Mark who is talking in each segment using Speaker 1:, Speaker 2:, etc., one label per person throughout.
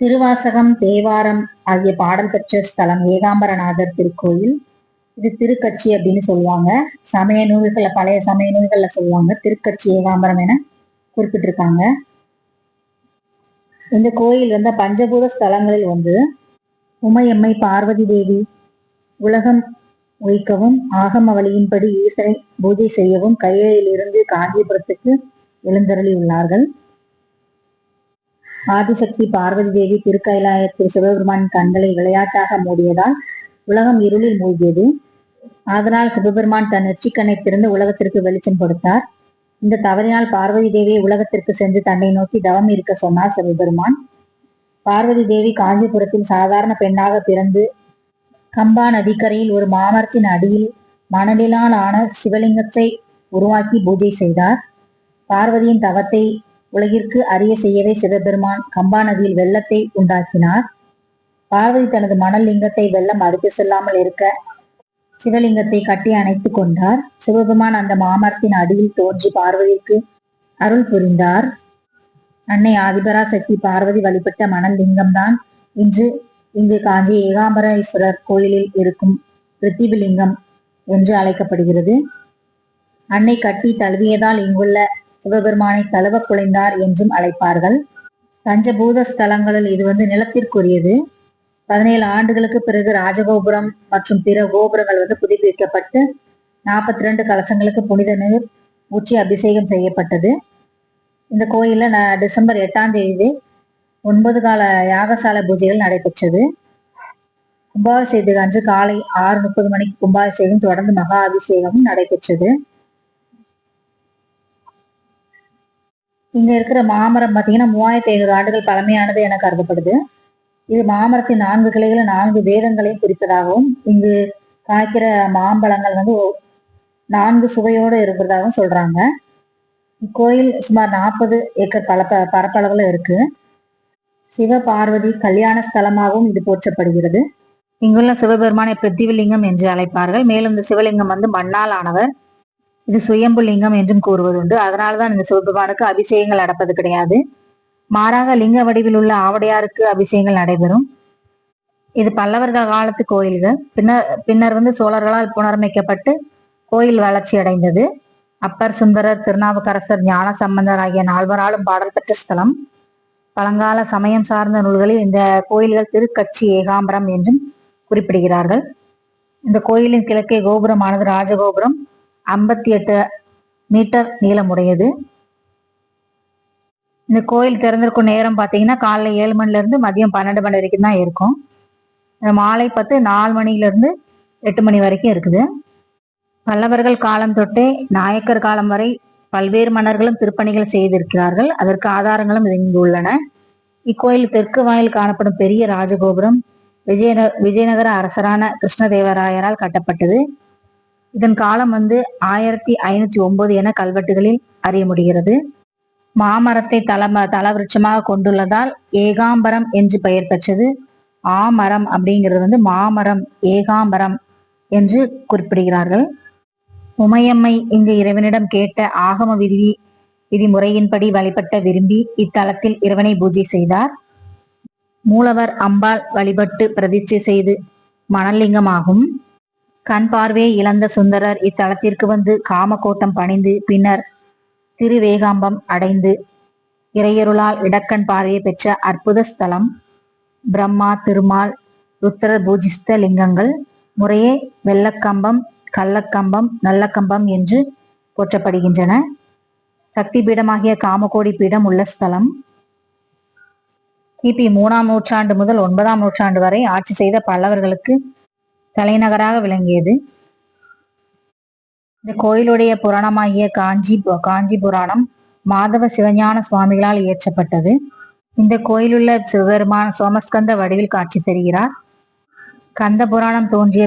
Speaker 1: திருவாசகம், தேவாரம் ஆகிய பாடல் பெற்ற ஸ்தலம் ஏகாம்பரநாதர் திருக்கோயில். இது திருக்கட்சி அப்படின்னு சொல்லுவாங்க. சமய நூல்கள்ல, பழைய சமய நூல்கள்ல சொல்லுவாங்க திருக்கட்சி ஏகாம்பரம் என குறிப்பிட்டிருக்காங்க. இந்த கோயில் பஞ்சபூத ஸ்தலங்களில் ஒன்று. உமையம்மை பார்வதி தேவி உலகம் உய்க்கவும் ஆகம வழியின்படி ஈசனை பூஜை செய்யவும் கையிலிருந்து காஞ்சிபுரத்துக்கு எழுந்தருளி உள்ளார்கள். ஆதிசக்தி பார்வதி தேவி திருக்கைலாயத்தில் சிவபெருமானின் கண்களை விளையாட்டாக மூடியதால் உலகம் இருளில் மூழ்கியது. அதனால் சிவபெருமான் தன் நெற்றிக்கண்ணை திறந்து உலகத்திற்கு வெளிச்சம் கொடுத்தார். இந்த தவறினால் பார்வதி தேவியை உலகத்திற்கு சென்று தன்னை நோக்கி தவம் இருக்க சொன்னார் சிவபெருமான். பார்வதி தேவி காஞ்சிபுரத்தில் சாதாரண பெண்ணாக பிறந்து கம்பா நதிக்கரையில் ஒரு மாமரத்தின் அடியில் மணலினால் ஆன சிவலிங்கத்தை உருவாக்கி பூஜை செய்தார். பார்வதியின் தவத்தை உலகிற்கு அறிய செய்யவே சிவபெருமான் கம்பா நதியில் வெள்ளத்தை உண்டாக்கினார். பார்வதி தனது மணல் லிங்கத்தை வெள்ளம் அறுத்து செல்லாமல் இருக்க சிவலிங்கத்தை கட்டி அணைத்து கொண்டார். சிவபெருமான் அந்த மாமரத்தின் அடியில் தோன்றி பார்வதிக்கு அருள் புரிந்தார். அன்னை ஆதிபராசக்தி பார்வதி வழிபட்ட மணல் லிங்கம்தான் இங்கு காஞ்சி ஏகாம்பரேஸ்வரர் கோயிலில் இருக்கும் பிருத்திவிலிங்கம் என்று அழைக்கப்படுகிறது. அன்னை கட்டி தழுவியதால் இங்குள்ள சிவபெருமானை தழுவ குலைந்தார் என்றும் அழைப்பார்கள். பஞ்சபூத ஸ்தலங்களில் இது நிலத்திற்குரியது. 17 ஆண்டுகளுக்கு பிறகு ராஜகோபுரம் மற்றும் பிற கோபுரங்கள் புதுப்பிக்கப்பட்டு 42 கலசங்களுக்கு புனித நீர் ஊற்றி அபிஷேகம் செய்யப்பட்டது. இந்த கோயில்ல டிசம்பர் 8ஆம் தேதி 9 கால யாகசாலை பூஜைகள் நடைபெற்றது. கும்பாபிஷேகத்துக்கு அன்று காலை 6:30 மணிக்கு கும்பாபிஷேகம், தொடர்ந்து மகா அபிஷேகமும் நடைபெற்றது. இங்க இருக்கிற மாமரம் பார்த்தீங்கன்னா 3500 ஆண்டுகள் பழமையானது என கருதப்படுது. இது மாமரத்தின் 4 கிளைகளும் 4 வேதங்களையும் குறிப்பதாகவும், இங்கு காய்க்கிற மாம்பழங்கள் 4 சுவையோடு இருக்கிறதாகவும் சொல்றாங்க. இக்கோயில் சுமார் 40 ஏக்கர் பரப்பளவுல இருக்கு. சிவ பார்வதி கல்யாண ஸ்தலமாகவும் இது போற்றப்படுகிறது. இங்குள்ள சிவபெருமானை பிருத்திவிலிங்கம் என்று அழைப்பார்கள். மேலும் இந்த சிவலிங்கம் மண்ணால் ஆனவர். இது சுயம்பு லிங்கம் என்றும் கூறுவதுண்டு. அதனால்தான் இந்த சிவபெருமானுக்கு அபிஷேகங்கள் நடப்பது கிடையாது. மாறாக லிங்க வடிவில் உள்ள ஆவடையாருக்கு அபிஷேகங்கள் நடைபெறும். இது பல்லவர்கள் காலத்து கோயில்கள். பின்னர் சோழர்களால் புனரமைக்கப்பட்டு கோயில் வளர்ச்சி அடைந்தது. அப்பர், சுந்தரர், திருநாவுக்கரசர், ஞான சம்பந்தர் ஆகிய 4வராலும் பாடல் பெற்ற ஸ்தலம். பழங்கால சமயம் சார்ந்த நூல்களில் இந்த கோயில்கள் திருக்கட்சி ஏகாம்பரம் என்றும் குறிப்பிடுகிறார்கள். இந்த கோயிலின் கிழக்கே கோபுரமானது ராஜகோபுரம் 58 மீட்டர் நீளமுடையது. இந்த கோயில் திறந்திருக்கும் நேரம் பார்த்தீங்கன்னா காலைல 7 மணில இருந்து மதியம் 12 மணி வரைக்கும் தான் இருக்கும். மாலை 4 மணில இருந்து 8 மணி வரைக்கும் இருக்குது. பல்லவர்கள் காலம் தொட்டே நாயக்கர் காலம் வரை பல்வேறு மன்னர்களும் திருப்பணிகள் செய்திருக்கிறார்கள். அதற்கு ஆதாரங்களும் இங்கு உள்ளன. இக்கோயில் தெற்கு வாயில் காணப்படும் பெரிய ராஜகோபுரம் விஜயநகர அரசரான கிருஷ்ணதேவராயரால் கட்டப்பட்டது. இதன் காலம் 1509 என கல்வெட்டுகளில் அறிய முடிகிறது. மாமரத்தை தலவிருட்சமாக கொண்டுள்ளதால் ஏகாம்பரம் என்று பெயர் பெற்றது. ஆமரம் அப்படிங்கிறது மாமரம், ஏகாம்பரம் என்று குறிப்பிடுகிறார்கள். உமையம்மை இங்கு இறைவனிடம் கேட்ட ஆகம விதிமுறையின்படி வழிபட்ட விரும்பி இத்தலத்தில் இறைவனை பூஜை செய்தார். மூலவர் அம்பாள் வழிபட்டு பிரதிஷ்டை செய்து மணலிங்கமாகும். கண் பார்வையை இழந்த சுந்தரர் இத்தலத்திற்கு காமகோட்டம் பணிந்து பின்னர் திருவேகாம்பம் அடைந்து இறையருளால் இடக்கண் பார்வையை பெற்ற அற்புத ஸ்தலம். பிரம்மா, திருமால், ருத்ரர் பூஜிஸ்த லிங்கங்கள் முறையே வெள்ளக்கம்பம், கள்ளக்கம்பம், நல்லக்கம்பம் என்று போற்றப்படுகின்றன. சக்தி பீடமாகிய காமகோடி பீடம் உள்ள ஸ்தலம். கிபி 3ஆம் நூற்றாண்டு முதல் 9ஆம் நூற்றாண்டு வரை ஆட்சி செய்த பல்லவர்களுக்கு தலைநகராக விளங்கியது. இந்த கோயிலுடைய புராணமாகிய காஞ்சி புராணம் மாதவ சிவஞான சுவாமிகளால் இயற்றப்பட்டது. இந்த கோயிலுள்ள சிவபெருமான சோமஸ்கந்த வடிவில் காட்சி தருகிறார். கந்த புராணம் தோன்றிய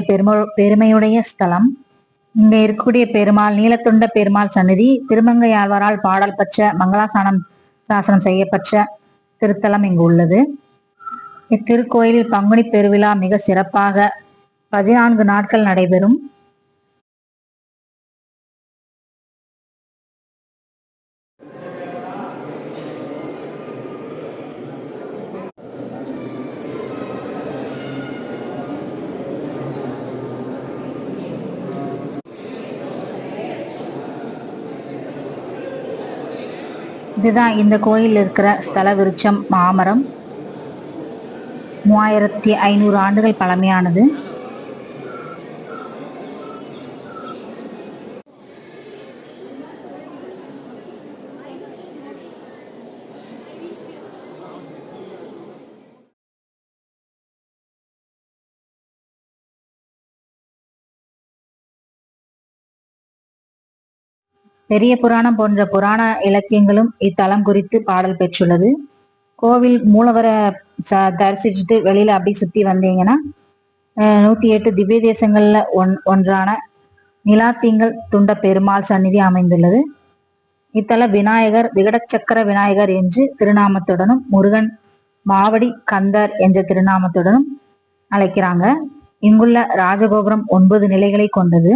Speaker 1: பெருமையுடைய ஸ்தலம். இங்க இருக்கக்கூடிய பெருமாள் நீலத்துண்ட பெருமாள் சன்னதி திருமங்கையாழ்வாரால் பாடல் பெற்ற மங்களாசாசனம் செய்யப்பட்ட திருத்தலம் இங்கு உள்ளது. இத்திருக்கோயிலில் பங்குனி பெருவிழா மிக சிறப்பாக 14 நாட்கள் நடைபெறும். இதுதான் இந்த கோயில் இருக்கிற ஸ்தல விருட்சம் மாமரம். 3500 ஆண்டுகள் பழமையானது. பெரிய புராணம் போன்ற புராண இலக்கியங்களும் இத்தலம் குறித்து பாடல் பெற்றுள்ளது. கோவில் மூலவரை தரிசிச்சுட்டு வெளியில அப்படி சுத்தி வந்தீங்கன்னா 108 திவ்ய தேசங்கள்ல ஒன்றான நிலாத்திங்கள் துண்ட பெருமாள் சந்நிதி அமைந்துள்ளது. இத்தல விநாயகர் விகடச்சக்கர விநாயகர் என்று திருநாமத்துடனும், முருகன் மாவடி கந்தர் என்ற திருநாமத்துடனும் அழைக்கிறாங்க. இங்குள்ள ராஜகோபுரம் 9 நிலைகளை கொண்டது.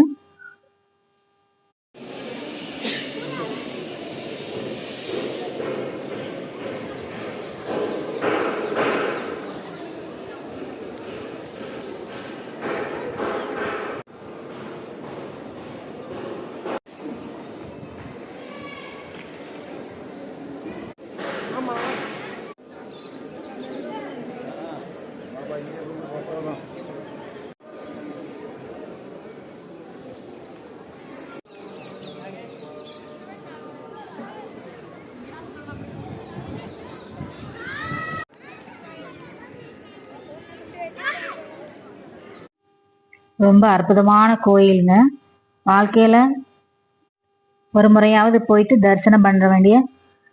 Speaker 1: ரொம்ப அற்புதமான கோயிலுங்க. வாழ்க்கையில ஒரு முறையாவது போயிட்டு தரிசனம் பண்ண வேண்டிய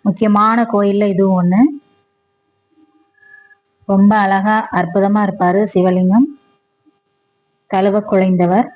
Speaker 1: முக்கியமான கோயில்ல இதுவும் ஒண்ணு. ரொம்ப அழகா அற்புதமா இருப்பாரு சிவலிங்கம், கழுவ குலைந்தவர்.